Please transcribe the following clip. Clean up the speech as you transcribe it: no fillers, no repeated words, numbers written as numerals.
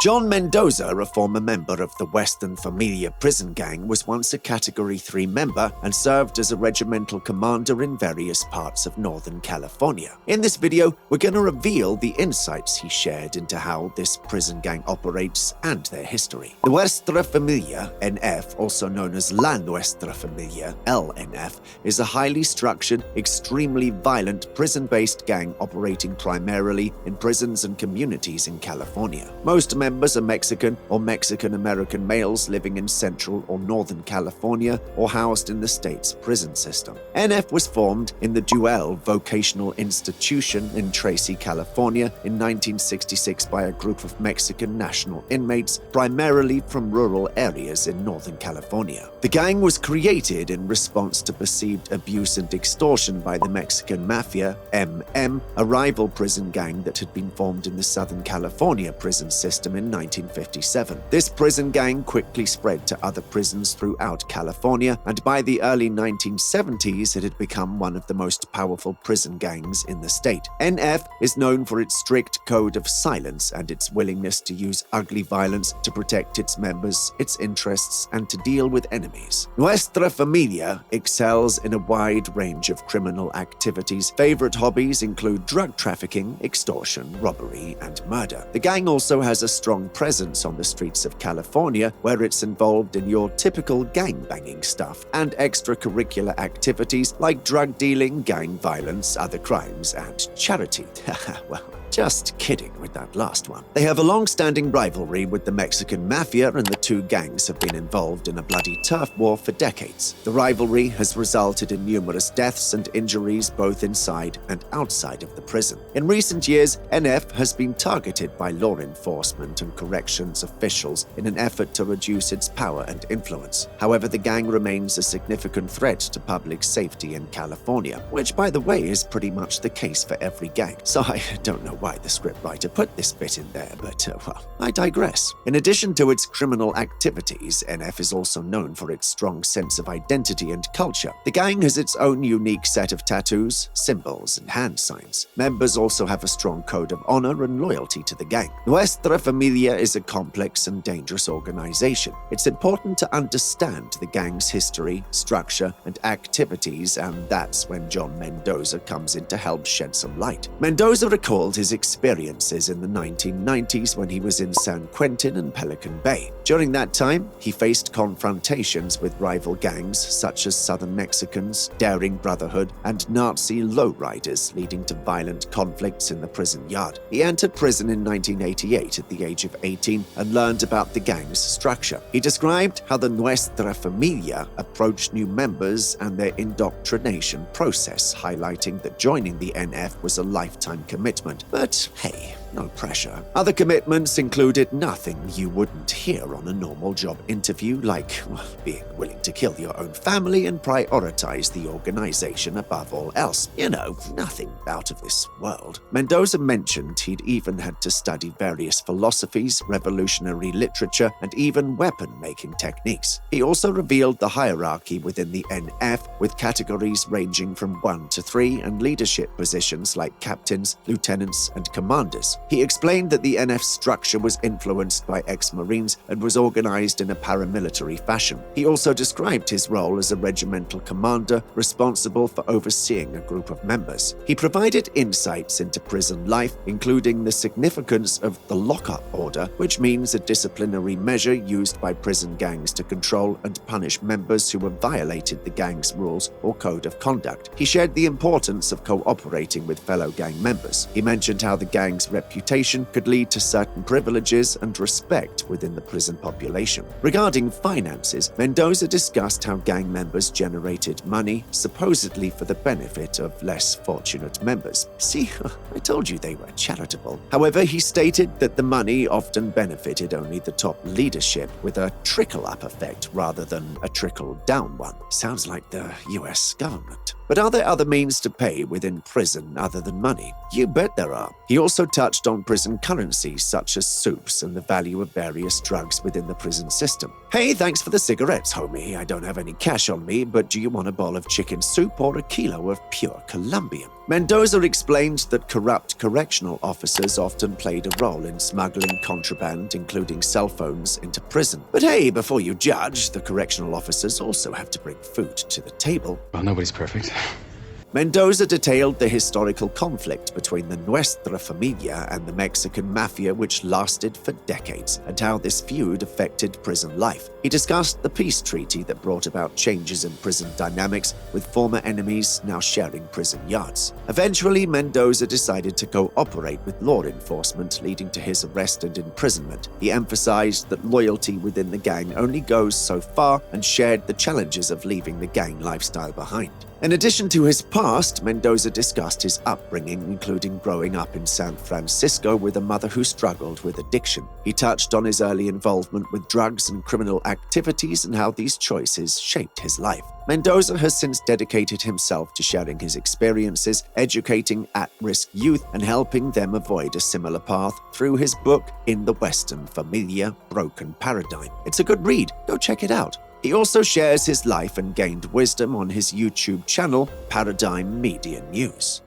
John Mendoza, a former member of the Western Familia prison gang, was once a Category 3 member and served as a regimental commander in various parts of Northern California. In this video, we're going to reveal the insights he shared into how this prison gang operates and their history. The Nuestra Familia, NF, also known as La Nuestra Familia, LNF, is a highly structured, extremely violent prison-based gang operating primarily in prisons and communities in California. Most members are Mexican or Mexican-American males living in Central or Northern California or housed in the state's prison system. NF was formed in the Duell Vocational Institution in Tracy, California in 1966 by a group of Mexican national inmates, primarily from rural areas in Northern California. The gang was created in response to perceived abuse and extortion by the Mexican Mafia, MM, a rival prison gang that had been formed in the Southern California prison system in 1957. This prison gang quickly spread to other prisons throughout California, and by the early 1970s, it had become one of the most powerful prison gangs in the state. NF is known for its strict code of silence and its willingness to use ugly violence to protect its members, its interests, and to deal with enemies. Nuestra Familia excels in a wide range of criminal activities. Favorite hobbies include drug trafficking, extortion, robbery, and murder. The gang also has a strong presence on the streets of California, where it's involved in your typical gang-banging stuff and extracurricular activities like drug dealing, gang violence, other crimes, and charity. Well, just kidding with that last one. They have a long-standing rivalry with the Mexican Mafia, and the two gangs have been involved in a bloody turf war for decades. The rivalry has resulted in numerous deaths and injuries both inside and outside of the prison. In recent years, NF has been targeted by law enforcement and corrections officials in an effort to reduce its power and influence. However, the gang remains a significant threat to public safety in California, which, by the way, is pretty much the case for every gang. So I don't know why the scriptwriter put this bit in there, but, well, I digress. In addition to its criminal activities, NF is also known for its strong sense of identity and culture. The gang has its own unique set of tattoos, symbols, and hand signs. Members also have a strong code of honor and loyalty to the gang. Nuestra Familia is a complex and dangerous organization. It's important to understand the gang's history, structure, and activities, and that's when John Mendoza comes in to help shed some light. Mendoza recalled his experiences in the 1990s when he was in San Quentin and Pelican Bay. During that time, he faced confrontations with rival gangs such as Southern Mexicans, Daring Brotherhood, and Nazi lowriders, leading to violent conflicts in the prison yard. He entered prison in 1988 at the age of 18 and learned about the gang's structure. He described how the Nuestra Familia approached new members and their indoctrination process, highlighting that joining the NF was a lifetime commitment. But hey, no pressure. Other commitments included nothing you wouldn't hear on a normal job interview, like being willing to kill your own family and prioritize the organization above all else. You know, nothing out of this world. Mendoza mentioned he'd even had to study various philosophies, revolutionary literature, and even weapon-making techniques. He also revealed the hierarchy within the NF, with categories ranging from 1 to 3 and leadership positions like captains, lieutenants, and commanders. He explained that the NF structure was influenced by ex-Marines and was organized in a paramilitary fashion. He also described his role as a regimental commander responsible for overseeing a group of members. He provided insights into prison life, including the significance of the lockup order, which means a disciplinary measure used by prison gangs to control and punish members who have violated the gang's rules or code of conduct. He shared the importance of cooperating with fellow gang members. He mentioned how the gang's reputation could lead to certain privileges and respect within the prison population. Regarding finances, Mendoza discussed how gang members generated money, supposedly for the benefit of less fortunate members. See, I told you they were charitable. However, he stated that the money often benefited only the top leadership, with a trickle-up effect rather than a trickle-down one. Sounds like the US government. But are there other means to pay within prison other than money? You bet there are. He also touched touched on prison currencies such as soups and the value of various drugs within the prison system. "Hey, thanks for the cigarettes, homie. I don't have any cash on me, but do you want a bowl of chicken soup or a kilo of pure Colombian?" Mendoza explained that corrupt correctional officers often played a role in smuggling contraband, including cell phones, into prison. But hey, before you judge, the correctional officers also have to bring food to the table. Well, nobody's perfect. Mendoza detailed the historical conflict between the Nuestra Familia and the Mexican Mafia, which lasted for decades, and how this feud affected prison life. He discussed the peace treaty that brought about changes in prison dynamics, with former enemies now sharing prison yards. Eventually, Mendoza decided to cooperate with law enforcement, leading to his arrest and imprisonment. He emphasized that loyalty within the gang only goes so far and shared the challenges of leaving the gang lifestyle behind. In addition to his past, Mendoza discussed his upbringing, including growing up in San Francisco with a mother who struggled with addiction. He touched on his early involvement with drugs and criminal activities and how these choices shaped his life. Mendoza has since dedicated himself to sharing his experiences, educating at-risk youth, and helping them avoid a similar path through his book, In the Western Familia, Broken Paradigm. It's a good read. Go check it out. He also shares his life and gained wisdom on his YouTube channel, Paradigm Media News.